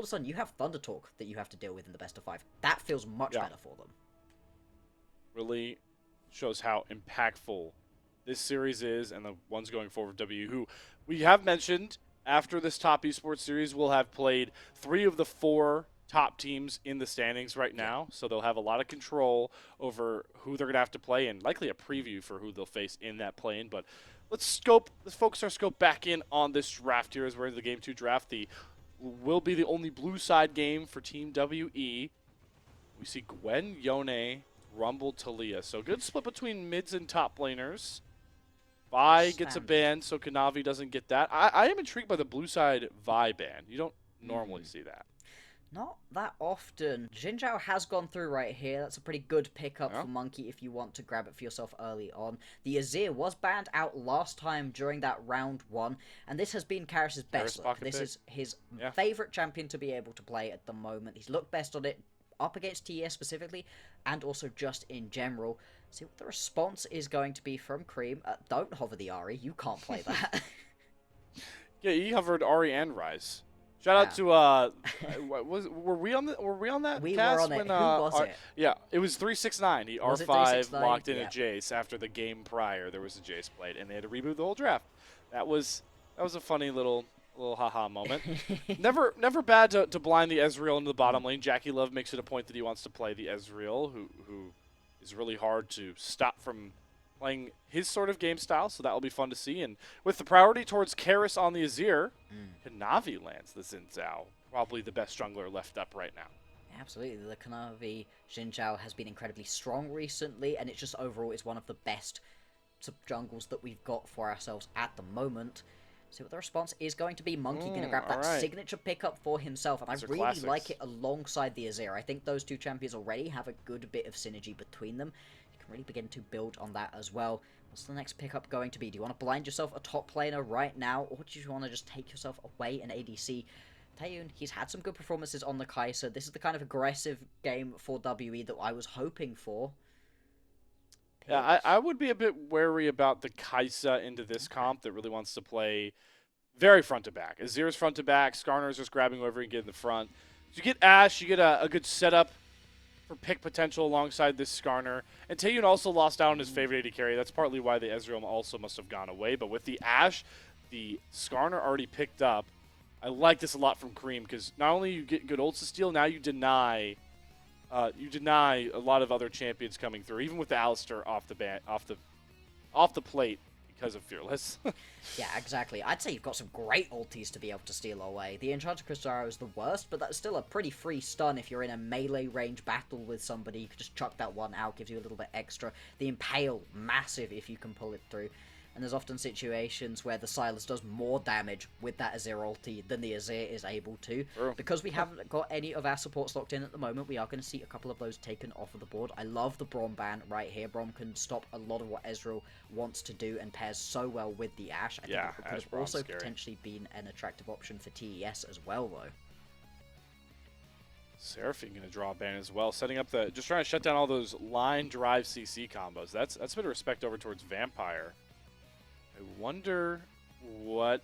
of a sudden you have Thunder Talk that you have to deal with in the best of 5. That feels much better for them. Really shows how impactful this series is, and the ones going forward, W, who we have mentioned after this top esports series will have played 3 of the 4 top teams in the standings right now, so they'll have a lot of control over who they're going to have to play and likely a preview for who they'll face in that play-in. But let's focus our scope back in on this draft here as we're in the Game 2 draft. Will be the only blue side game for Team WE. We see Gwen, Yone, Rumble, Talia. So good split between mids and top laners. Vi gets a ban, so Kanavi doesn't get that. I am intrigued by the blue side Vi ban. You don't normally see that. Not that often. Xin Zhao has gone through right here. That's a pretty good pickup for Monki if you want to grab it for yourself early on. The Azir was banned out last time during that round 1, and this has been Karis' best look. This is his favorite champion to be able to play at the moment. He's looked best on it up against TES specifically, and also just in general. See what the response is going to be from Creme. Don't hover the Ahri. You can't play that. Yeah, he hovered Ahri and Ryze. Shout out to were we on that we cast were on when it. Who was it? Yeah, it was 369. He was R5 locked in a Jace after the game prior. There was a Jace played, and they had to reboot the whole draft. That was a funny little haha moment. never bad to blind the Ezreal into the bottom lane. JackeyLove makes it a point that he wants to play the Ezreal, who is really hard to stop from playing his sort of game style, so that will be fun to see. And with the priority towards Karis on the Azir, Kanavi lands the Xin Zhao, probably the best jungler left up right now. Absolutely, the Kanavi Xin Zhao has been incredibly strong recently, and it's just overall is one of the best sub-jungles that we've got for ourselves at the moment. See what the response is going to be. Monki going to grab that signature pickup for himself, and I really like it alongside the Azir. I think those two champions already have a good bit of synergy between them. You can really begin to build on that as well. What's the next pickup going to be? Do you want to blind yourself a top laner right now, or do you want to just take yourself away an ADC? Taeyoon, he's had some good performances on the Kai'Sa. This is the kind of aggressive game for WE that I was hoping for. Yeah, I would be a bit wary about the Kai'Sa into this comp that really wants to play very front to back. Azir's front to back, Skarner's just grabbing whoever he can get in the front. So you get Ashe, you get a good setup for pick potential alongside this Skarner. And Taeyoon also lost out on his favorite AD carry. That's partly why the Ezreal also must have gone away. But with the Ashe, the Skarner already picked up. I like this a lot from Creme because not only you get good ults to steal, now you deny a lot of other champions coming through, even with the Alistar off the plate because of Fearless. Yeah, exactly. I'd say you've got some great ultis to be able to steal away. The Enchanted Crystal Arrow is the worst, but that's still a pretty free stun if you're in a melee range battle with somebody. You can just chuck that one out, gives you a little bit extra. The Impale, massive if you can pull it through. And there's often situations where the Sylas does more damage with that Azir ulti than the Azir is able to. True. Because we haven't got any of our supports locked in at the moment, we are going to see a couple of those taken off of the board. I love the Braum ban right here. Braum can stop a lot of what Ezreal wants to do and pairs so well with the Ashe. I think it could have also potentially been an attractive option for TES as well, though. Seraphine going to draw a ban as well, setting up just trying to shut down all those line drive CC combos. That's a bit of respect over towards Vampire. I wonder what...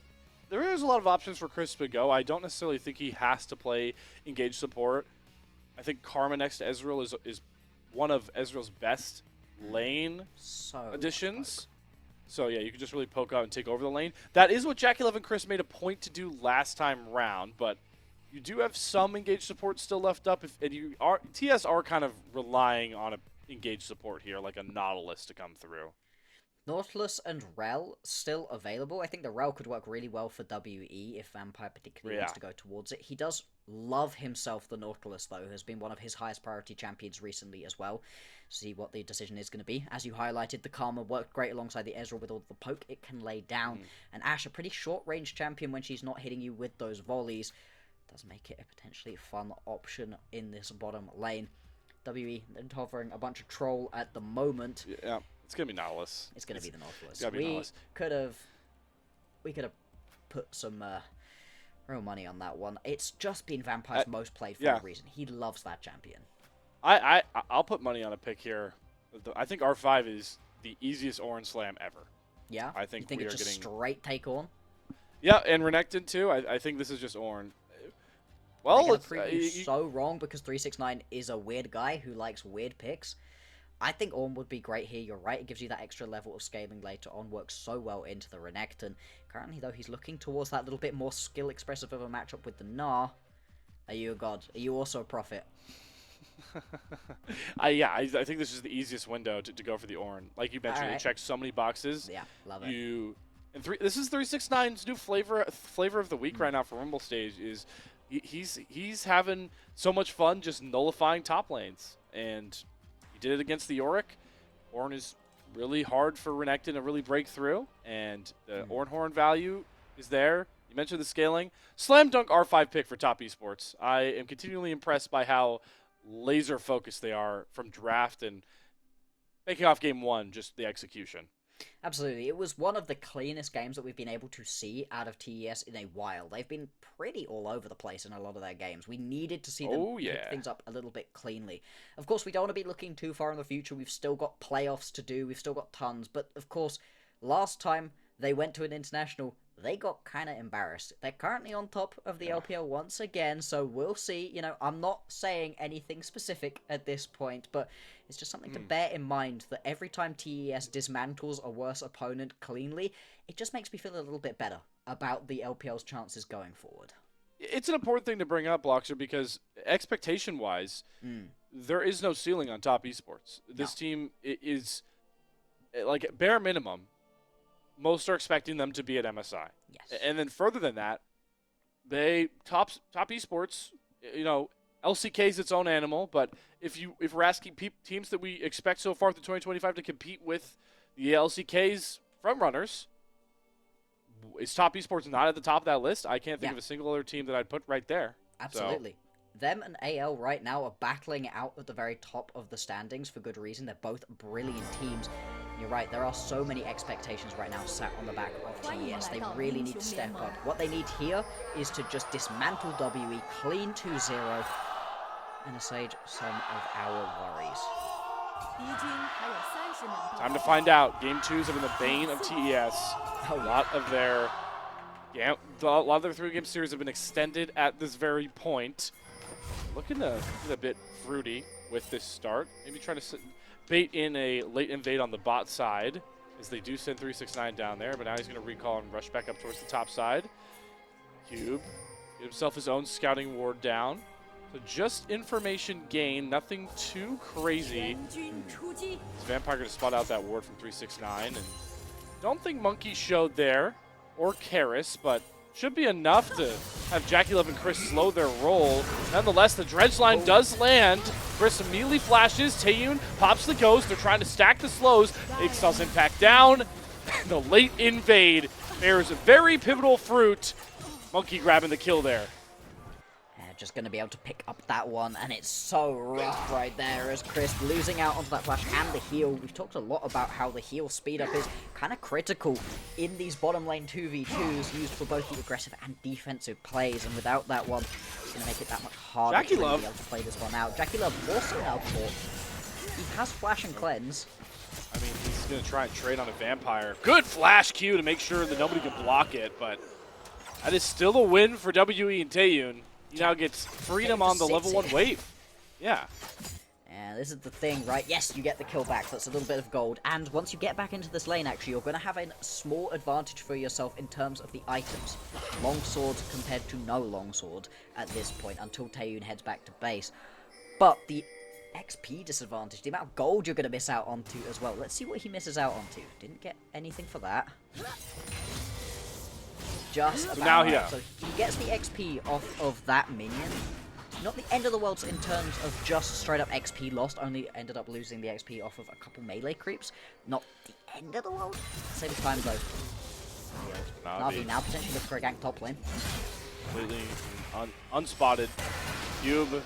There is a lot of options for Chris to go. I don't necessarily think he has to play engaged support. I think Karma next to Ezreal is one of Ezreal's best lane additions. So yeah, you can just really poke out and take over the lane. That is what JackeyLove and Chris made a point to do last time round, but you do have some engaged support still left up. TS are kind of relying on an engaged support here, like a Nautilus to come through. Nautilus and Rel still available. I think the Rel could work really well for WE if Vampire particularly wants to go towards it. He does love himself the Nautilus, though, has been one of his highest priority champions recently as well. See what the decision is going to be. As you highlighted, the Karma worked great alongside the Ezreal with all the poke it can lay down. And Ashe, a pretty short-range champion when she's not hitting you with those volleys, does make it a potentially fun option in this bottom lane. WE hovering a bunch of troll at the moment. Yeah. It's going to be Nautilus. It's going to be the Nautilus. Nautilus. We could have put some real money on that one. It's just been Vampire's most played for a reason. He loves that champion. I'll put money on a pick here. I think R5 is the easiest Orange Slam ever. Yeah? I think you think we it's are just getting straight take on? Yeah, and Renekton too. I think this is just Ornn. Well, They're gonna it's, prove you so wrong because 369 is a weird guy who likes weird picks. I think Ornn would be great here. You're right. It gives you that extra level of scaling later on. Works so well into the Renekton. Currently, though, he's looking towards that little bit more skill-expressive of a matchup with the Gnar. Are you a god? Are you also a prophet? Yeah, I think this is the easiest window to go for the Ornn. Like you mentioned, it checks so many boxes. Yeah, love it. This is 369's new flavor of the week right now for Rumble Stage. Is he's having so much fun just nullifying top lanes, and he did it against the Yorick. Ornn is really hard for Renekton to really break through, and the Ornn Horn value is there. You mentioned the scaling. Slam dunk R5 pick for top esports. I am continually impressed by how laser focused they are from draft and making off game one, just the execution. Absolutely. It was one of the cleanest games that we've been able to see out of TES in a while. They've been pretty all over the place in a lot of their games. We needed to see them pick things up a little bit cleanly. Of course, we don't want to be looking too far in the future. We've still got playoffs to do. We've still got tons. But, of course, last time they went to an international, they got kind of embarrassed. They're currently on top of the LPL once again, so we'll see. You know, I'm not saying anything specific at this point, but it's just something to bear in mind that every time TES dismantles a worse opponent cleanly, it just makes me feel a little bit better about the LPL's chances going forward. It's an important thing to bring up, Bloxxer, because expectation-wise, there is no ceiling on top esports. This team is, like, bare minimum, most are expecting them to be at MSI. Yes. And then further than that, top esports, you know, LCK is its own animal, but if we're asking teams that we expect so far through 2025 to compete with the LCK's frontrunners, is top esports not at the top of that list? I can't think of a single other team that I'd put right there. Absolutely. So. Them and AL right now are battling out at the very top of the standings for good reason. They're both brilliant teams. You're right, there are so many expectations right now sat on the back of TES. They really need to step up. What they need here is to just dismantle WE, clean 2-0, and assuage some of our worries. Time to find out. Game 2s have been the bane of TES. A lot of their 3-game series have been extended at this very point. Looking to get a bit fruity with this start. Maybe trying to bait in a late invade on the bot side, as they do send 369 down there, but now he's going to recall and rush back up towards the top side. Cube get himself his own scouting ward down. So just information gain, nothing too crazy. Is Vampire going to spot out that ward from 369? And don't think Monki showed there, or Karis, but should be enough to have JackeyLove and Chris slow their roll. Nonetheless, the dredge line does land. Chris immediately flashes. Taeyoon pops the ghost. They're trying to stack the slows. Ixtal's impact down. The late invade bears very pivotal fruit. Monki grabbing the kill there. Just going to be able to pick up that one, and it's so rough right there as Chris losing out onto that flash and the heal. We've talked a lot about how the heal speed up is kind of critical in these bottom lane 2v2s used for both the aggressive and defensive plays, and without that one, it's going to make it that much harder to be able to play this one out. JackeyLove also outport. He has flash and cleanse. I mean, he's going to try and trade on a Vampire. Good flash Q to make sure that nobody can block it, but that is still a win for WE and Taeyoon. He now gets freedom on the level 1 wave. Yeah. And this is the thing, right? Yes, you get the kill back. That's a little bit of gold. And once you get back into this lane, actually, you're going to have a small advantage for yourself in terms of the items. Longsword compared to no longsword at this point until Taeyoon heads back to base. But the XP disadvantage, the amount of gold you're going to miss out onto as well. Let's see what he misses out onto. Didn't get anything for that. Just about now, right. So he gets the XP off of that minion. Not the end of the world in terms of just straight up XP lost, only ended up losing the XP off of a couple melee creeps. Not the end of the world. Same time though. Kanavi now potentially looking for a gank top lane. Completely unspotted. Cube.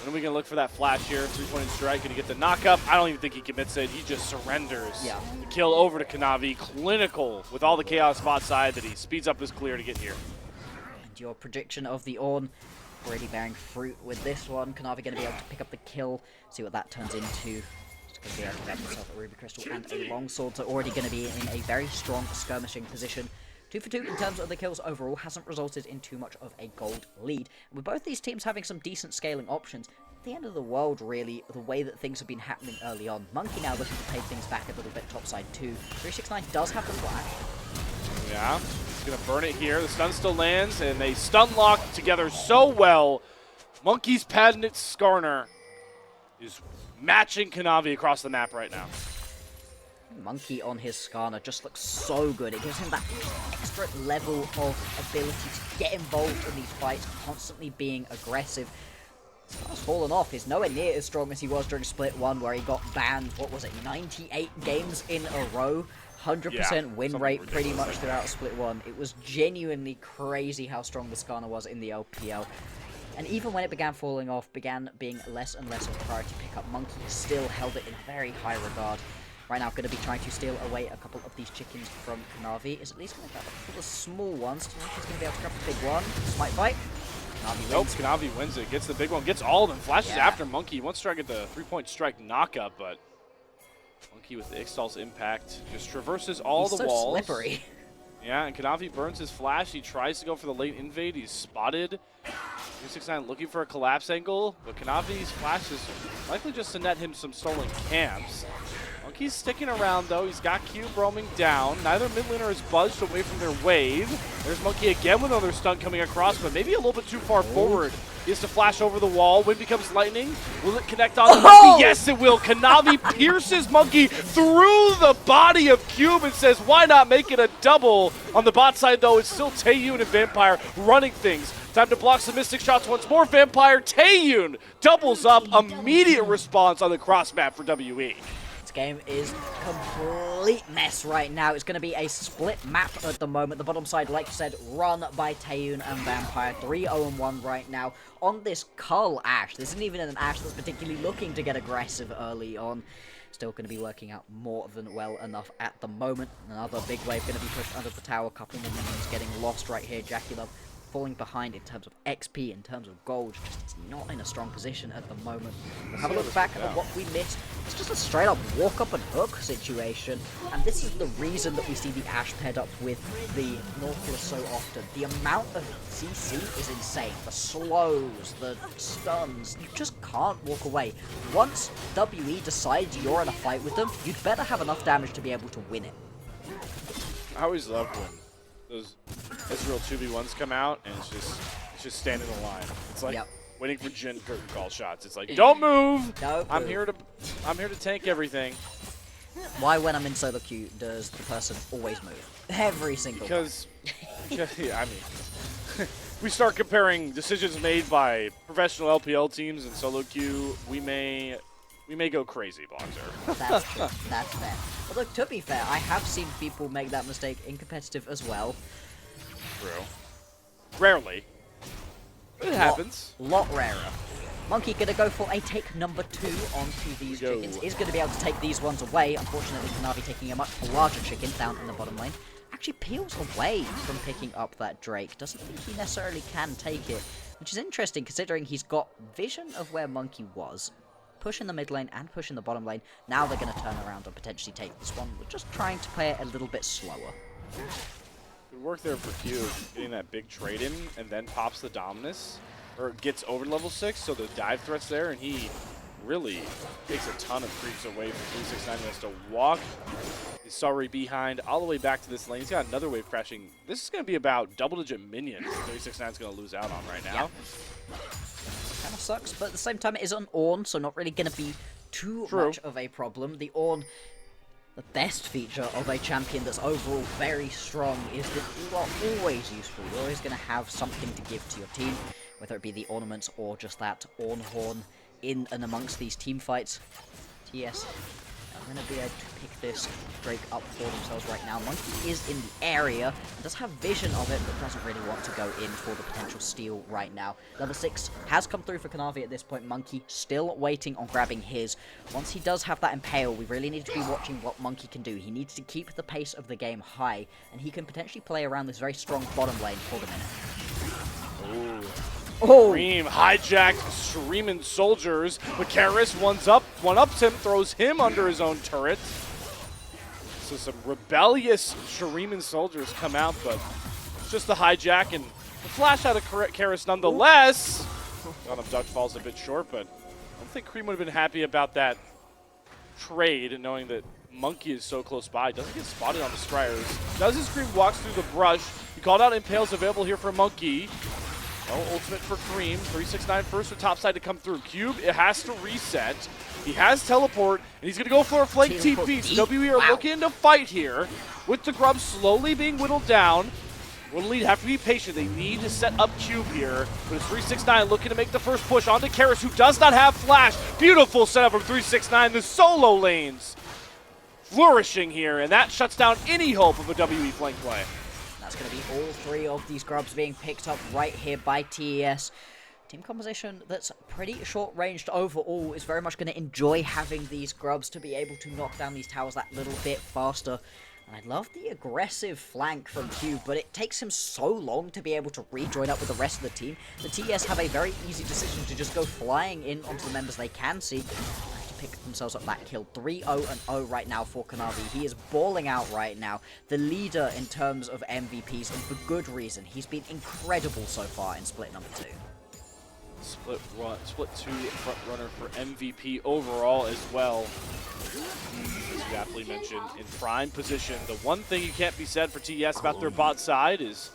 When are we going to look for that flash here? 3-point strike. Going to get the knockup. I don't even think he commits it. He just surrenders. Yeah. The kill over to Kanavi. Clinical with all the chaos bot side that he speeds up his clear to get here. And your prediction of the Ornn already bearing fruit with this one. Kanavi going to be able to pick up the kill. See what that turns into. Just going to be able to grab himself a Ruby Crystal and a Longsword. So already going to be in a very strong skirmishing position. 2 for 2 in terms of the kills overall hasn't resulted in too much of a gold lead. With both these teams having some decent scaling options, at the end of the world, really, the way that things have been happening early on. Monki now looking to pay things back a little bit topside too. 369 does have the flash. Yeah, he's going to burn it here. The stun still lands, and they stun lock together so well. Monkey's patented Skarner is matching Kanavi across the map right now. Monki on his Skarner just looks so good. It gives him that extra level of ability to get involved in these fights, constantly being aggressive. Skarner's fallen off. He's nowhere near as strong as he was during Split 1, where he got banned, what was it, 98 games in a row? 100% win rate pretty much throughout Split 1. It was genuinely crazy how strong the Skarner was in the LPL. And even when it began falling off, began being less and less of a priority pickup, Monki still held it in a very high regard. Right now, going to be trying to steal away a couple of these chickens from Kanavi. Is at least going to grab a couple of small ones. Do you think he's going to be able to grab the big one? Smite fight. Kanavi wins. Nope, Kanavi wins it. Gets the big one. Gets all of them. Flashes after Monki. He wants to try to get the 3-point strike knockup, but Monki with the Ixtal's impact just traverses all the walls. He's so slippery. Yeah, and Kanavi burns his flash. He tries to go for the late invade. He's spotted. 369 looking for a collapse angle, but Kanavi's flash is likely just to net him some stolen camps. Monkey's sticking around, though. He's got Cube roaming down. Neither mid laner has budged away from their wave. There's Monkey again with another stun coming across, but maybe a little bit too far forward. He has to flash over the wall. Wind becomes lightning. Will it connect on to Monkey? Yes, it will. Kanavi pierces Monkey through the body of Cube and says, why not make it a double? On the bot side, though, it's still Taeyoon and Vampire running things. Time to block some Mystic shots once more. Vampire, Taeyoon doubles up. Immediate response on the cross map for WE. This game is complete mess right now. It's going to be a split map at the moment. The bottom side, like you said, run by Taeyoon and Vampire. 3-0-1 right now on this Cull Ashe. This isn't even an Ashe that's particularly looking to get aggressive early on. Still going to be working out more than well enough at the moment. Another big wave going to be pushed under the tower. A couple more minions getting lost right here. JackeyLove falling behind in terms of XP, in terms of gold, just not in a strong position at the moment. We'll have a look back at what we missed. It's just a straight up walk up and hook situation, and this is the reason that we see the Ashe paired up with the Nautilus so often. The amount of CC is insane. The slows, the stuns, you just can't walk away. Once WE decides you're in a fight with them, you'd better have enough damage to be able to win it. I always love when those Israel 2v1s come out, and it's just standing in the line. It's like waiting for Jin curtain call shots. It's like, don't move. I'm here to tank everything. Why, when I'm in solo queue, does the person always move? Every single time. Yeah, I mean, we start comparing decisions made by professional LPL teams in solo queue. We may go crazy, Bloxxer. That's true. That's fair. But look, to be fair, I have seen people make that mistake in competitive as well. True. Rarely. But it happens. Lot rarer. Monkey gonna go for a take number 2 onto these chickens. Is gonna be able to take these ones away. Unfortunately, Kanavi taking a much larger chicken down in the bottom lane. Actually peels away from picking up that Drake. Doesn't think he necessarily can take it. Which is interesting considering he's got vision of where Monkey was. Push in the mid lane and push in the bottom lane. Now they're going to turn around and potentially take this one. We're just trying to play it a little bit slower. Good work there for Q, getting that big trade in, and then pops the Dominus, or gets over level 6, so the dive threat's there, and he really takes a ton of creeps away from 369. He has to walk his sorry behind all the way back to this lane. He's got another wave crashing. This is going to be about double-digit minions 369's going to lose out on right now. Kind of sucks, but at the same time it is an Ornn, so not really going to be too much of a problem. The Ornn, the best feature of a champion that's overall very strong is that you are always useful. You're always going to have something to give to your team, whether it be the ornaments or just that Ornn horn in and amongst these team fights. TES are going to be able to pick this Drake up for themselves right now. Monki is in the area and does have vision of it, but doesn't really want to go in for the potential steal right now. Level 6 has come through for Kanavi at this point. Monki still waiting on grabbing his. Once he does have that impale, we really need to be watching what Monki can do. He needs to keep the pace of the game high, and he can potentially play around this very strong bottom lane for the minute. Ooh. Oh. Creme hijacked Streaming Soldiers, but Karis one-ups him, throws him under his own turret. So some rebellious Shuriman soldiers come out, but it's just the hijack and the flash out of Karis nonetheless. Got him ducked, falls a bit short, but I don't think Creme would have been happy about that trade, knowing that Monki is so close by. Doesn't get spotted on the Scryers. Does his Creme walks through the brush. He called out Impales available here for Monki. No ultimate for Creme. 369 first with topside to come through. Cube, it has to reset. He has teleport, and he's going to go for a flank TP. So WE are looking to fight here with the Grub slowly being whittled down. Will lead have to be patient. They need to set up Cube here. But it's 369 looking to make the first push onto Karis, who does not have flash. Beautiful setup from 369. The solo lanes flourishing here, and that shuts down any hope of a WE flank play. That's going to be all three of these grubs being picked up right here by TES. Team composition that's pretty short-ranged overall is very much going to enjoy having these grubs to be able to knock down these towers that little bit faster. And I love the aggressive flank from Cube, but it takes him so long to be able to rejoin up with the rest of the team. The TES have a very easy decision to just go flying in onto the members they can see. To pick themselves up that kill. 3-0-0 right now for Kanavi. He is balling out right now. The leader in terms of MVPs, and for good reason. He's been incredible so far in split number 2. Split 2 front runner for MVP overall as well. As you aptly mentioned, in prime position. The one thing you can't be said for TES about their bot side is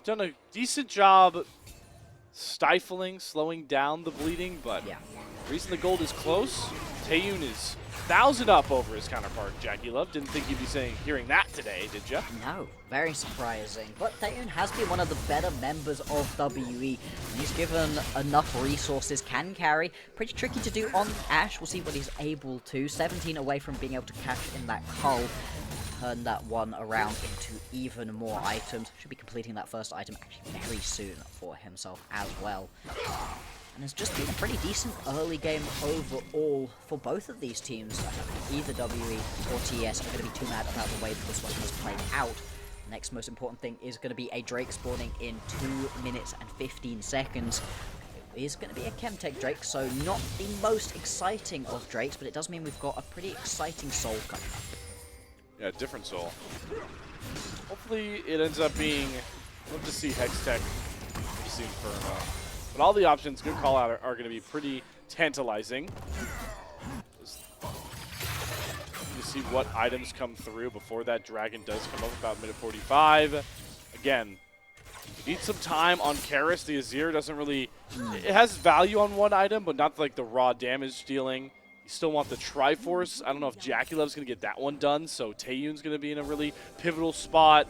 done a decent job stifling, slowing down the bleeding, but the reason the gold is close, Taeyoon is 1,000 up over his counterpart, JackeyLove. Didn't think you'd be hearing that today, did you? No, very surprising. But Taeyoon has been one of the better members of WE. He's given enough resources, can carry. Pretty tricky to do on Ashe. We'll see what he's able to. 17 away from being able to cash in that cull. Turn that one around into even more items. Should be completing that first item actually very soon for himself as well. And it's just been a pretty decent early game overall for both of these teams. Either WE or TES are going to be too mad about the way that this one has played out. The next most important thing is going to be a Drake spawning in 2 minutes and 15 seconds. It is going to be a Chemtech Drake, so not the most exciting of Drakes, but it does mean we've got a pretty exciting soul coming up. Yeah, different soul. Hopefully it ends up being, love to see Hextech, love to see Inferno. But all the options, good call out, are going to be pretty tantalizing. Just to see what items come through before that dragon does come up about minute 45. Again, you need some time on Karis. The Azir doesn't really, it has value on one item, but not like the raw damage dealing. You still want the Triforce. I don't know if JackeyLove's going to get that one done, so Taeyoon's going to be in a really pivotal spot.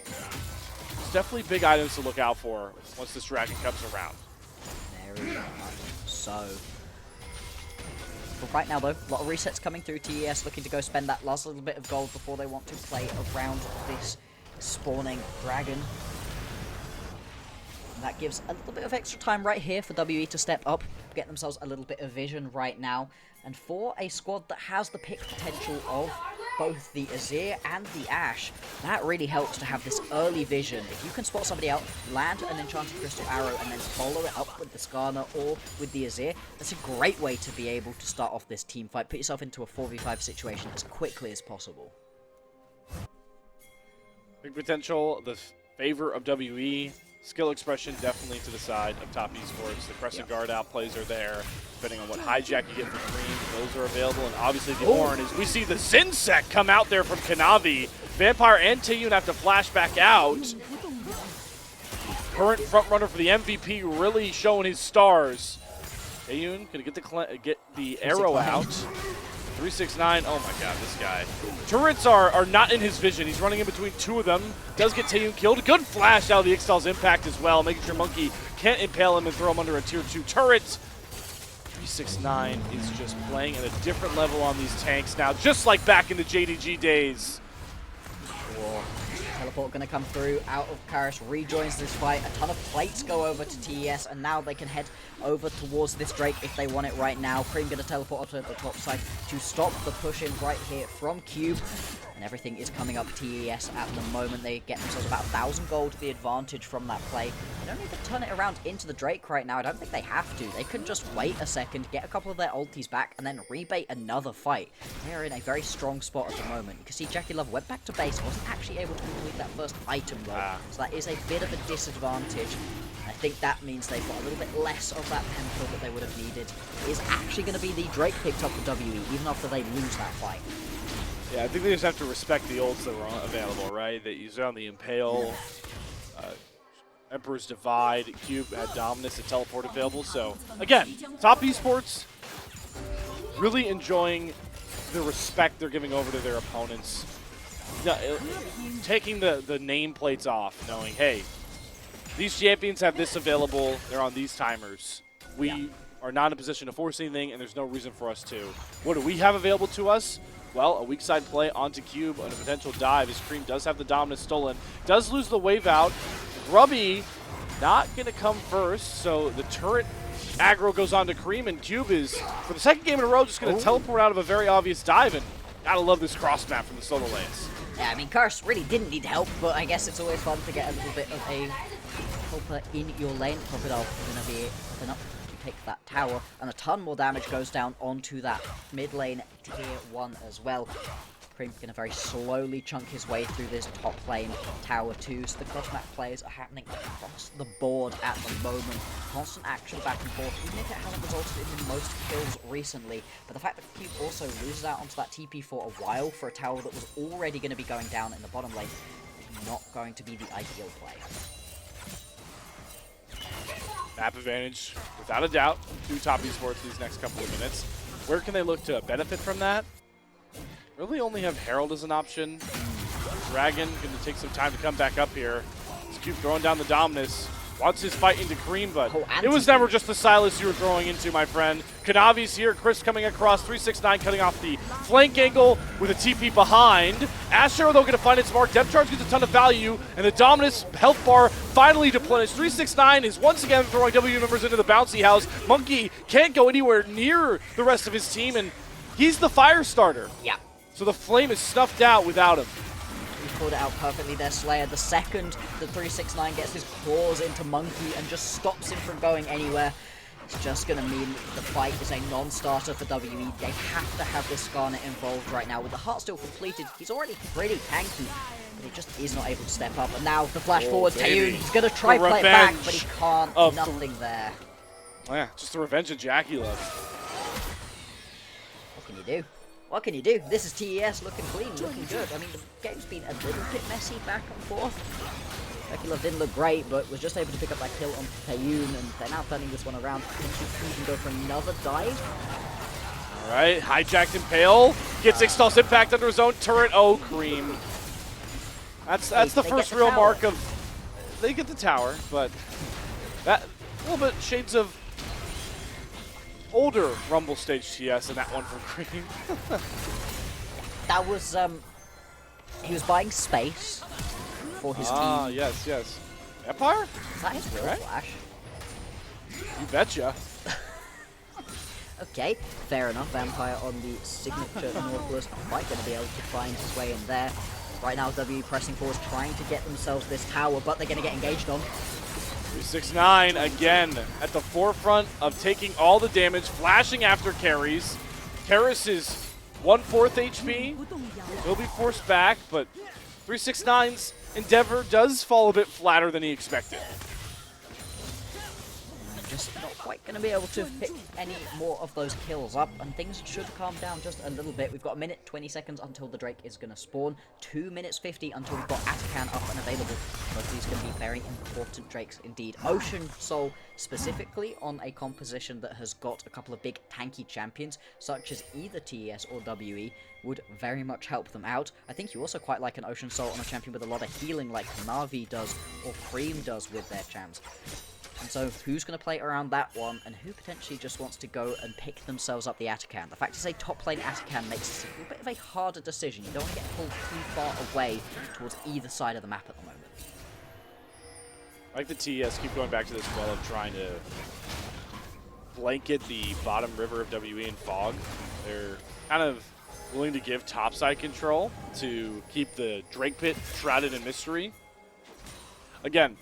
There's definitely big items to look out for once this dragon comes around. Very much so. But right now, though, a lot of resets coming through. TES looking to go spend that last little bit of gold before they want to play around this spawning dragon. And that gives a little bit of extra time right here for WE to step up, get themselves a little bit of vision right now. And for a squad that has the pick potential of both the Azir and the Ashe, that really helps to have this early vision. If you can spot somebody out, land an Enchanted Crystal Arrow, and then follow it up with the Skarner or with the Azir, that's a great way to be able to start off this team fight. Put yourself into a 4v5 situation as quickly as possible. Big potential, the favor of WE. Skill expression definitely to the side of top esports. The Crescent Guard outplays are there. Depending on what hijack you get for Creme, those are available. And obviously the Ornn is we see the Zinsec come out there from Kanavi. Vampire and Taeyoon have to flash back out. Current front runner for the MVP really showing his stars. Taeyoon gonna get the arrow out. 369, oh my god, this guy. Turrets are not in his vision. He's running in between two of them. Does get Taeyoon killed. Good flash out of the Ixtal's impact as well, making sure Monki can't impale him and throw him under a tier 2 turret. 369 is just playing at a different level on these tanks now, just like back in the JDG days. Cool. Teleport going to come through out of Karis, rejoins this fight. A ton of plates go over to TES, and now they can head over towards this Drake if they want it right now. Creme going to teleport up to the top side to stop the push in right here from Cube. and everything is coming up TES at the moment. They get themselves about 1,000 gold to the advantage from that play. They don't need to turn it around into the Drake right now. I don't think they have to. They can just wait a second, get a couple of their ultis back, and then rebait another fight. They are in a very strong spot at the moment. You can see JackeyLove went back to base, wasn't actually able to complete that first item though, so that is a bit of a disadvantage. I think that means they've got a little bit less of that pen that they would have needed. It is actually going to be the Drake picked up for WE, even after they lose that fight. Yeah, I think they just have to respect the ults that were available, right? They used it on the Impale, Emperor's Divide, Cube had Dominus, and Teleport available. So, again, top esports, really enjoying the respect they're giving over to their opponents. Taking the nameplates off, knowing, hey, these champions have this available, they're on these timers. We are not in a position to force anything, and there's no reason for us to. What do we have available to us? Well, a weak side play onto Cube on a potential dive as Creme does have the Dominus stolen. Does lose the wave out. Grubby not going to come first, so the turret aggro goes on to Creme, and Cube is, for the second game in a row, just going to teleport out of a very obvious dive, and gotta love this cross map from the solo lanes. Yeah, I mean, Karis really didn't need help, but I guess it's always fun to get a little bit of a helper in your lane. Crocodile going to be enough to take that tower, and a ton more damage goes down onto that mid lane tier 1 as well. Creme going to very slowly chunk his way through this top lane tower 2, so the cross-map plays are happening across the board at the moment. Constant action back and forth, even if it hasn't resulted in the most kills recently. But the fact that Cube also loses out onto that TP for a while for a tower that was already going to be going down in the bottom lane is not going to be the ideal play. Map advantage, without a doubt, to top esports these next couple of minutes. Where can they look to benefit from that? Really only have Herald as an option. Dragon going to take some time to come back up here. This Cube throwing down the Dominus. Wants his fight into Creme, but it was never just the Silas you were throwing into, my friend. Kanavi's here. Chris coming across. 369 cutting off the flank angle with a TP behind. Ash Arrow, though, going to find its mark. Depth Charge gets a ton of value, and the Dominus health bar finally deplenished. 369 is once again throwing W members into the bouncy house. Monki can't go anywhere near the rest of his team, and he's the fire starter. Yeah. So the flame is snuffed out without him. He pulled it out perfectly there, Slayer. The second that 369 gets his claws into Monki and just stops him from going anywhere, it's just going to mean the fight is a non-starter for WE. They have to have this Skarner involved right now. With the heart still completed, he's already pretty tanky, but he just is not able to step up. And now the flash forward, Taeyoon, he's going to try play it back, but he can't. Nothing there. Oh yeah, just the revenge of JackeyLove. What can you do? What can you do? This is TES looking clean, looking good. I mean, the game's been a little bit messy back and forth. JackeyLove didn't look great, but was just able to pick up that kill on Taeyoon, and they're now turning this one around. Potentially even go for another dive. All right, hijacked Impale. Gets Ixtal's impact under his own turret. Oh, Creme. That's the first real mark of... They get the tower, but that a little bit shades of older Rumble stage TS in that one from Creme. That was, he was buying space for his team. Ah, yes. Empire? Is that his real flash? You betcha. Okay, fair enough. Vampire on the signature Nautilus, not quite going to be able to find his way in there. Right now, WE pressing forward, trying to get themselves this tower, but they're going to get engaged on. 369 again at the forefront of taking all the damage, flashing after Karis. Karis is 1/4 HP. He'll be forced back, but 369's endeavor does fall a bit flatter than he expected. Just not quite going to be able to pick any more of those kills up, and things should calm down just a little bit. We've got 1 minute 20 seconds until the Drake is going to spawn, 2 minutes 50 until we've got Atakan up and available. Both these are going to be very important Drakes indeed. Ocean Soul specifically on a composition that has got a couple of big tanky champions, such as either TES or WE, would very much help them out. I think you also quite like an Ocean Soul on a champion with a lot of healing like Kanavi does or Creme does with their champs. And so, who's going to play around that one, and who potentially just wants to go and pick themselves up the Atakan? The fact is, a top lane Atakan makes it a little bit of a harder decision. You don't want to get pulled too far away towards either side of the map at the moment. I like the TES keep going back to this well of trying to blanket the bottom river of WE in fog. They're kind of willing to give topside control to keep the Drake pit shrouded in mystery. Again,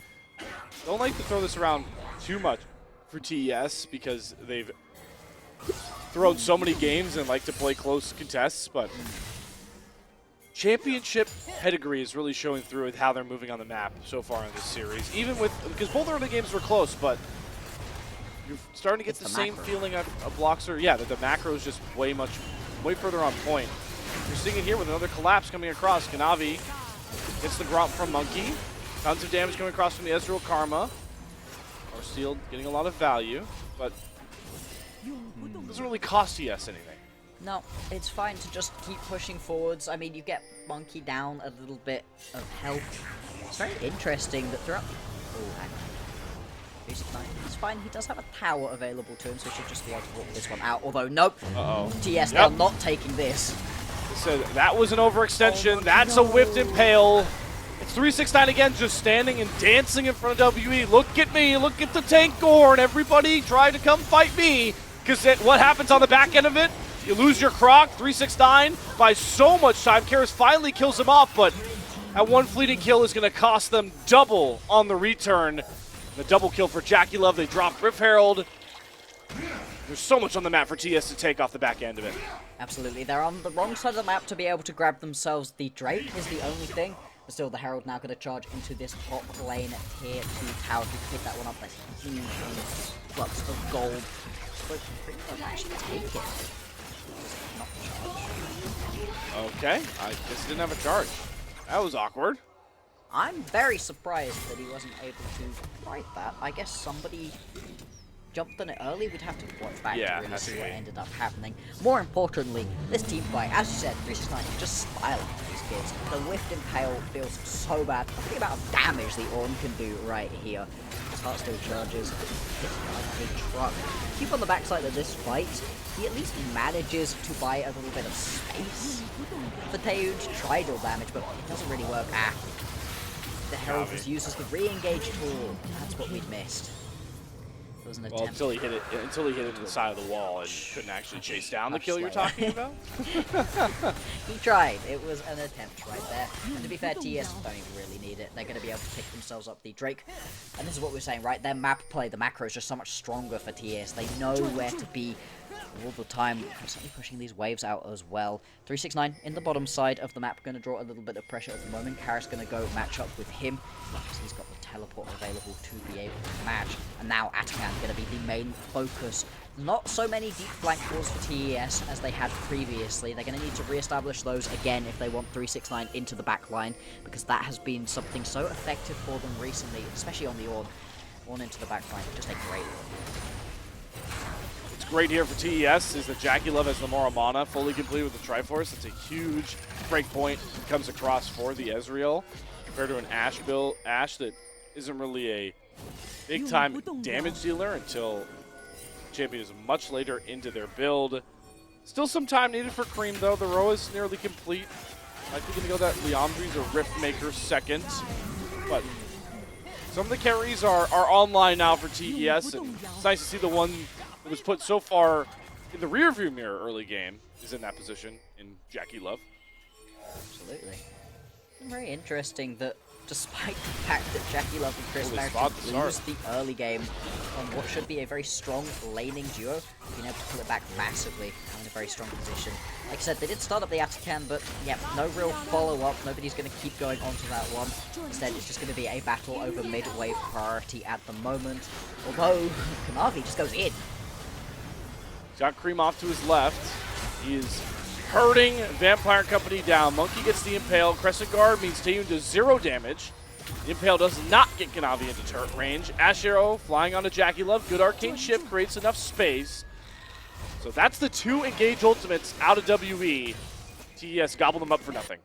don't like to throw this around too much for TES because they've thrown so many games and like to play close contests, but championship pedigree is really showing through with how they're moving on the map so far in this series. Even with, because both early games were close, but you're starting to get the same feeling of Bloxxer. Yeah, that the macro is just way further on point. You're seeing it here with another collapse coming across. Kanavi gets the Gromp from Monki. Tons of damage coming across from the Ezreal Karma. Our Steel getting a lot of value, but it doesn't really cost TS anything. No, it's fine to just keep pushing forwards. I mean, you get Monki down a little bit of health. It's very interesting that throughout... Oh, hang on. It's fine, he does have a tower available to him, so he should just be able to walk this one out. Although, nope. TS, they're not taking this. So that was an overextension. That's a whiffed impale. It's 369 again, just standing and dancing in front of WE. Look at me, look at the tank gore, and everybody try to come fight me. Because what happens on the back end of it? You lose your Croc, 369, by so much time. Karis finally kills him off, but that one fleeting kill is going to cost them double on the return. The double kill for JackeyLove. They drop Rift Herald. There's so much on the map for TS to take off the back end of it. Absolutely. They're on the wrong side of the map to be able to grab themselves. The Drake is the only thing. But still, the Herald now going to charge into this top lane tier 2 tower to pick that one up. That's a huge flux of gold. But Creme doesn't actually take it. Not charge. Okay, I guess he didn't have a charge. That was awkward. I'm very surprised that he wasn't able to fight that. I guess somebody jumped on it early. We'd have to watch back to really see what ended up happening. More importantly, this team fight, as you said, 369 just smiling at these kids. The Whiffed Impale feels so bad. Look at the amount of damage the Ornn can do right here. His heart still charges. Hits like a truck. Keep on the backside of this fight. He at least manages to buy a little bit of space for Taeyoon to try deal damage, but it doesn't really work. The Herald was used as the re-engage tool. That's what we'd missed. It was an attempt. Until he hit it into the side of the wall and couldn't actually chase down the kill you're talking about. He tried. It was an attempt right there. And to be fair, TES don't even really need it. They're going to be able to pick themselves up the Drake. And this is what we're saying, right? Their map play, the macro is just so much stronger for TES. They know where to be all the time, constantly pushing these waves out as well. 369 in the bottom side of the map, going to draw a little bit of pressure at the moment. Karis going to go match up with him, because he's got the teleport available to be able to match. And now Atakan going to be the main focus. Not so many deep flank walls for TES as they had previously. They're going to need to re-establish those again if they want 369 into the back line, because that has been something so effective for them recently, especially on the Ornn. Ornn into the back line, just a great one. Great here for TES is that JackeyLove has the Mora Mana fully complete with the Triforce. It's a huge break point that comes across for the Ezreal compared to an Ashe build. Ashe that isn't really a big time damage dealer until champion is much later into their build. Still some time needed for Creme though. The row is nearly complete. Likely gonna go that Leandri's or Riftmaker second. But some of the carries are online now for TES, and it's nice to see the one that was put so far in the rearview mirror early game is in that position in JackeyLove. Absolutely. Very interesting that despite the fact that JackeyLove and Chris managed to lose the early game on what should be a very strong laning duo, being able to pull it back massively, in a very strong position. Like I said, they did start up the Atakan, but yeah, no real follow-up. Nobody's going to keep going onto that one. Instead, it's just going to be a battle over mid-wave priority at the moment. Although, Kanavi just goes in. He's got Creme off to his left. He is hurting Vampire Company down. Monki gets the Impale. Crescent Guard means Taeyoon does 0 damage. The Impale does not get Kanavi into turret range. Ashe Arrow flying onto JackeyLove. Good arcane shift creates enough space. So that's the 2 engage ultimates out of WE. TES gobbled them up for nothing.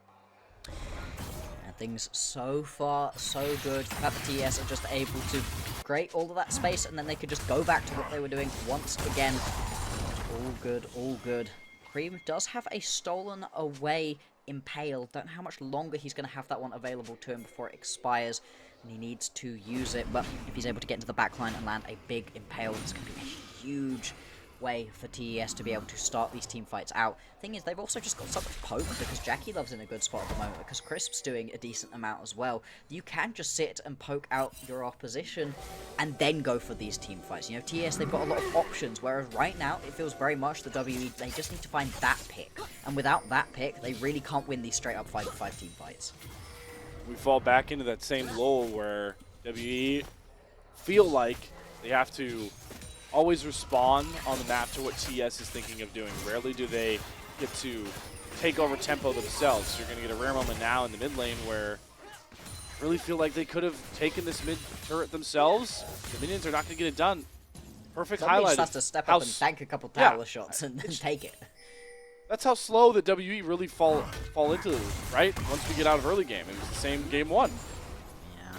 And things so far so good. The fact that TES are just able to create all of that space, and then they could just go back to what they were doing once again. All good, all good. Creme does have a stolen away Impale. Don't know how much longer he's going to have that one available to him before it expires, and he needs to use it. But if he's able to get into the backline and land a big Impale, it's going to be a huge way for TES to be able to start these team fights out. Thing is, they've also just got so much poke because JackeyLove's in a good spot at the moment, because Crisp's doing a decent amount as well. You can just sit and poke out your opposition and then go for these team fights. You know, TES, they've got a lot of options, whereas right now it feels very much the WE, they just need to find that pick. And without that pick, they really can't win these straight up 5v5 team fights. We fall back into that same lull where WE feel like they have to always respond on the map to what TES is thinking of doing. Rarely do they get to take over tempo themselves. So you're going to get a rare moment now in the mid lane where I really feel like they could have taken this mid turret themselves. The minions are not going to get it done. Perfect Somebody highlight. just has to step up and tank a couple tower shots and then take it. That's how slow the WE really fall into, right? Once we get out of early game. It was the same game one. Yeah.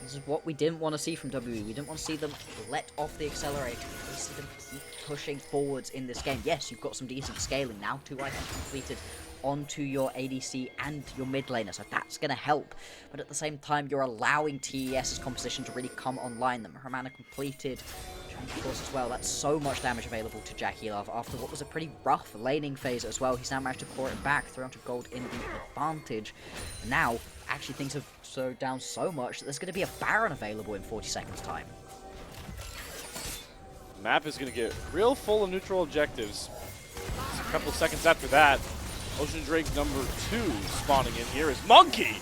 This is what we didn't want to see from WE. We didn't want to see them let off the accelerator. We want to see them keep pushing forwards in this game. Yes, you've got some decent scaling now. 2 items completed onto your ADC and your mid laner, so that's going to help. But at the same time, you're allowing TES's composition to really come online. The Hermana completed. Of course as well, that's so much damage available to JackeyLove after what was a pretty rough laning phase as well. He's now managed to claw it back, 300 gold in the advantage. And now, actually things have slowed down so much that there's going to be a Baron available in 40 seconds time. The map is going to get real full of neutral objectives. Just a couple seconds after that, Ocean Drake number 2 spawning in here is Monki.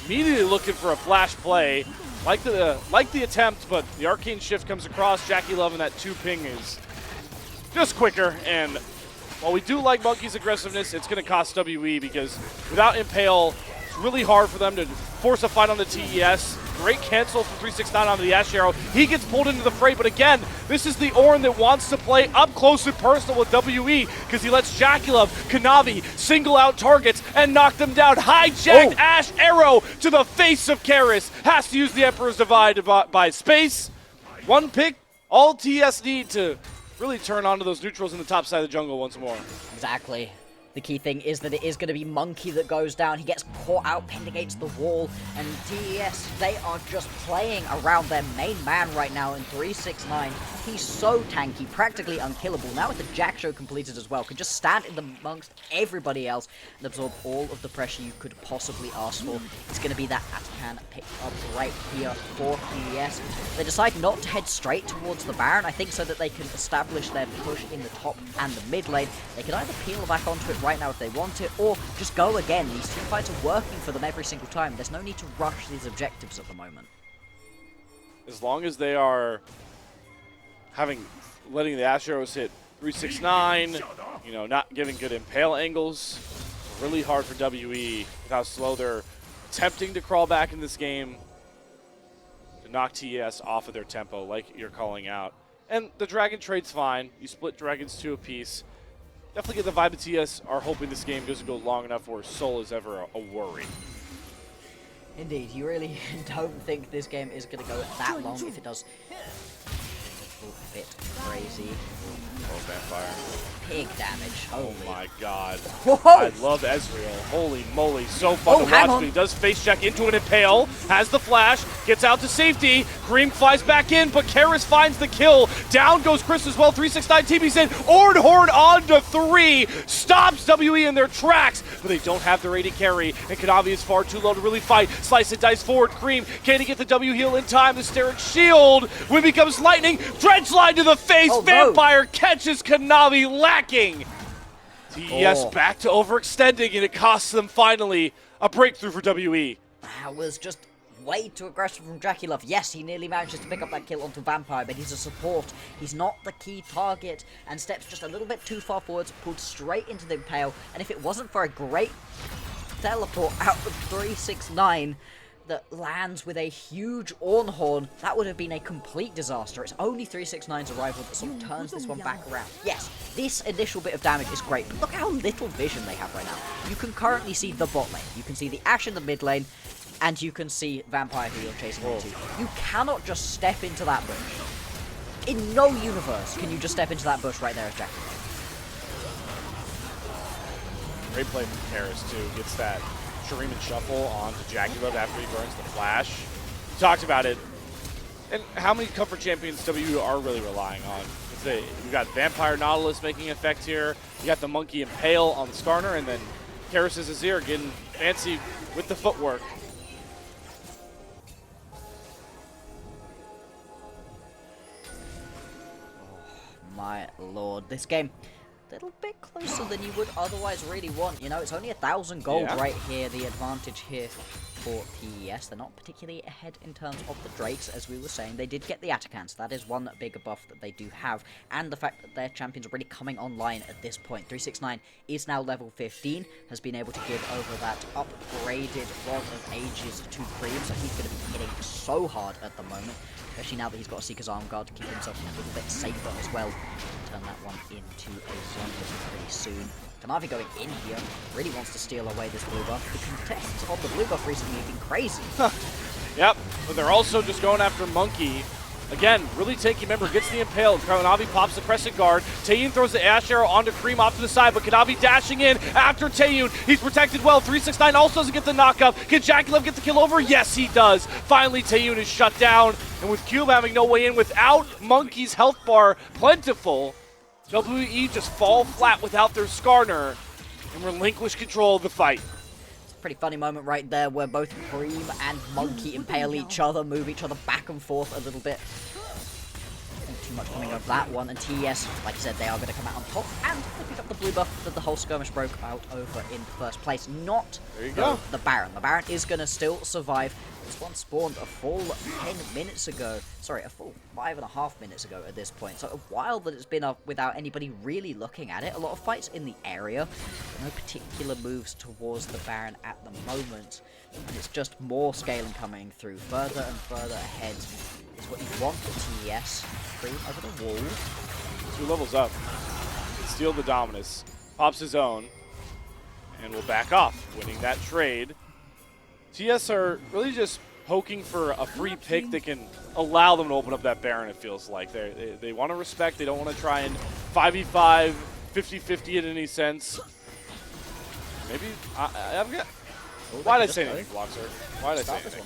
Immediately looking for a flash play. Like the attempt, but the arcane shift comes across. JackeyLove and that 2 ping is just quicker. And while we do like Monki's aggressiveness, it's going to cost WE because without Impale, it's really hard for them to force a fight on the TES. Great cancel from 369 onto the Ash Arrow. He gets pulled into the fray, but again, this is the Ornn that wants to play up close and personal with WE because he lets JackeyLove, Kanavi single out targets and knock them down. Hijacked Ash Arrow to the face of Karis. Has to use the Emperor's Divide by space. 1 pick, all TS need to really turn onto those neutrals in the top side of the jungle once more. Exactly. The key thing is that it is going to be Monki that goes down. He gets caught out, pinned against the wall, and TES, they are just playing around their main man right now in 369. He's so tanky, practically unkillable. Now with the Jack Show completed as well, can just stand in amongst everybody else and absorb all of the pressure you could possibly ask for. It's going to be that Atakan pick up right here for TES. They decide not to head straight towards the Baron, I think so that they can establish their push in the top and the mid lane. They can either peel back onto it right now if they want it, or just go again. These team fights are working for them every single time. There's no need to rush these objectives at the moment. As long as they are letting the Ash Arrows hit 369, you know, not giving good impale angles, really hard for WE with how slow they're attempting to crawl back in this game to knock TES off of their tempo, like you're calling out. And the Dragon trade's fine. You split Dragons 2 apiece. Definitely get the vibe of TS are hoping this game doesn't go long enough where Soul is ever a worry. Indeed, you really don't think this game is going to go that long. If it does, a bit crazy. Oh, Vampire. Pig damage. Oh my god. Whoa. I love Ezreal. Holy moly. So fun to watch. But he does face check into an Impale. Has the flash. Gets out to safety. Creme flies back in, but Karis finds the kill. Down goes Chris as well. 369 TP's in. Horn on to 3. Stops WE in their tracks. But they don't have their AD carry. And Kanavi is far too low to really fight. Slice and dice forward. Creme can he get the W heal in time? The Steric shield. When becomes lightning. Dredge line to the face. Oh, Vampire catches Kanavi lacking. TES back to overextending, and it costs them finally a breakthrough for WE. That was just way too aggressive from JackeyLove. Yes, he nearly manages to pick up that kill onto Vampire, but he's a support. He's not the key target, and steps just a little bit too far forwards, pulled straight into the Impale, and if it wasn't for a great teleport out of 369 that lands with a huge Ornn, that would have been a complete disaster. It's only 369's arrival that sort of turns this one back around. Yes, this initial bit of damage is great, but look how little vision they have right now. You can currently see the bot lane, you can see the Ashe in the mid lane, and you can see Vampire who you're chasing into. You cannot just step into that bush. In no universe can you just step into that bush right there as Jack. Great play from Karis too. Gets that Shuriman shuffle onto JackeyLove after he burns the flash. We talked about it. And how many comfort champions W are really relying on? It's We got Vampire Nautilus making effect here. You got the Monki Impale on the Skarner, and then Karis' Azir getting fancy with the footwork. My lord, this game a little bit closer than you would otherwise really want. You know, it's only 1,000 gold right here. The advantage here for TES. They're not particularly ahead in terms of the Drakes, as we were saying. They did get the Atacans. That is one bigger buff that they do have. And the fact that their champions are really coming online at this point. 369 is now level 15, has been able to give over that upgraded Rod of Ages to Creme, so he's going to be hitting so hard at the moment. Especially now that he's got a Seeker's Arm Guard to keep himself a little bit safer as well. Turn that one into a Zondervan pretty soon. Kanavi going in here, really wants to steal away this blue buff. The contests of the blue buff recently have been crazy. Yep, but they're also just going after Monki. Again, really tanky. Remember, gets the Impale. Kanavi pops the Crescent Guard. Taeyoon throws the Ash Arrow onto Creme off to the side, but Kanavi dashing in after Taeyoon. He's protected well. 369 also doesn't get the knockup. Can JackeyLove get the kill over? Yes, he does. Finally, Taeyoon is shut down, and with Cube having no way in without Monki's health bar plentiful, WE just fall flat without their Skarner and relinquish control of the fight. Pretty funny moment right there where both Creme and Monki impale each other, move each other back and forth a little bit. Not too much coming of that one, and TES, like I said, they are going to come out on top, and they pick up the blue buff that the whole skirmish broke out over in first place. Not the Baron. The Baron is going to still survive. This one spawned a full 10 minutes ago. Sorry, a full 5.5 minutes ago at this point. So a while that it's been up without anybody really looking at it. A lot of fights in the area. No particular moves towards the Baron at the moment. And it's just more scaling coming through. Further and further ahead is what you want for TES. Creme over the wall. 2 levels up. Steal the Dominus. Pops his own. And will back off, winning that trade. TS are really just poking for a free pick that can allow them to open up that Baron, it feels like. They want to respect. They don't want to try and 5v5, 50-50 in any sense. Maybe, I've got... Why did I say anything, Bloxxer? Why did I say anything?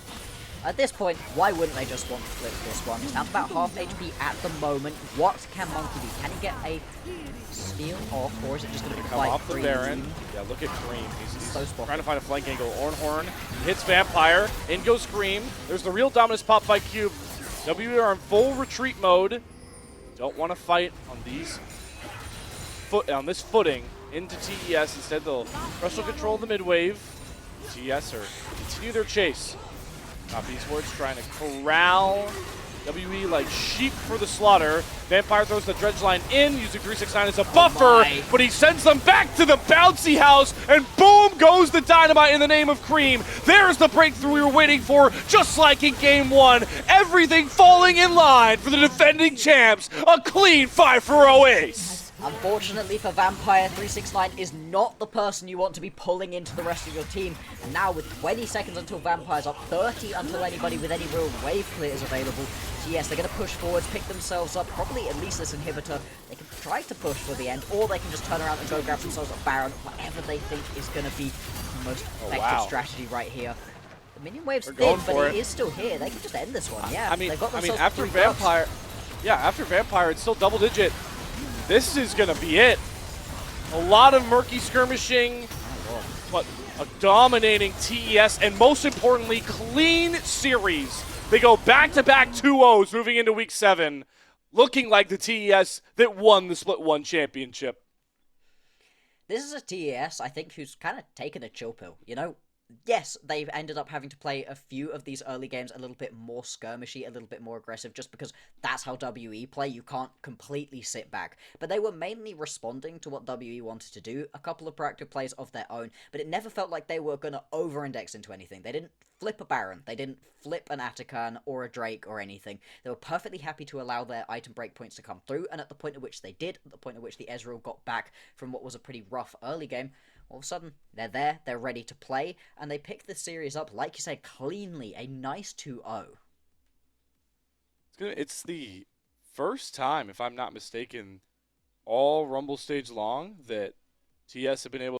At this point, why wouldn't they just want to flip this one? It's down to about half HP at the moment. What can Monki do? Can he get a steal off, or is it just going to be come quite off the free? Baron? Yeah, look at Creme. He's so trying to find a flank angle. Ornhorn hits Vampire. In goes Creme. There's the real Dominus pop by Cube. W are in full retreat mode. Don't want to fight on this footing into TES. Instead, they'll wrestle control the mid wave. TES are continue their chase. Top Esports trying to corral WE like sheep for the slaughter. Vampire throws the dredge line in, using 369 as a buffer, but he sends them back to the bouncy house, and boom goes the dynamite in the name of Creme. There's the breakthrough we were waiting for, just like in Game 1. Everything falling in line for the defending champs. A clean 5-0 ace. Unfortunately for Vampire, 369 is not the person you want to be pulling into the rest of your team. And now with 20 seconds until Vampire's up, 30 until anybody with any real wave clear is available. So yes, they're going to push forwards, pick themselves up, probably at least this inhibitor. They can try to push for the end, or they can just turn around and go grab themselves a Baron, whatever they think is going to be the most effective strategy right here. The minion wave's thin, but he is still here. They can just end this one, yeah. They've got themselves after Vampire, after Vampire, it's still double digit. This is going to be it. A lot of murky skirmishing, but a dominating TES, and most importantly, clean series. They go back-to-back 2-0s moving into Week 7, looking like the TES that won the Split 1 championship. This is a TES, I think, who's kind of taken a chill pill, you know? Yes, they've ended up having to play a few of these early games a little bit more skirmishy, a little bit more aggressive, just because that's how WE play. You can't completely sit back. But they were mainly responding to what WE wanted to do, a couple of proactive plays of their own, but it never felt like they were going to over-index into anything. They didn't flip a Baron, they didn't flip an Atakan or a Drake or anything. They were perfectly happy to allow their item breakpoints to come through, and at the point at which they did, at the point at which the Ezreal got back from what was a pretty rough early game, all of a sudden, they're there, they're ready to play, and they pick the series up, like you said, cleanly, a nice 2-0. It's the first time, if I'm not mistaken, all Rumble stage long that TS have been able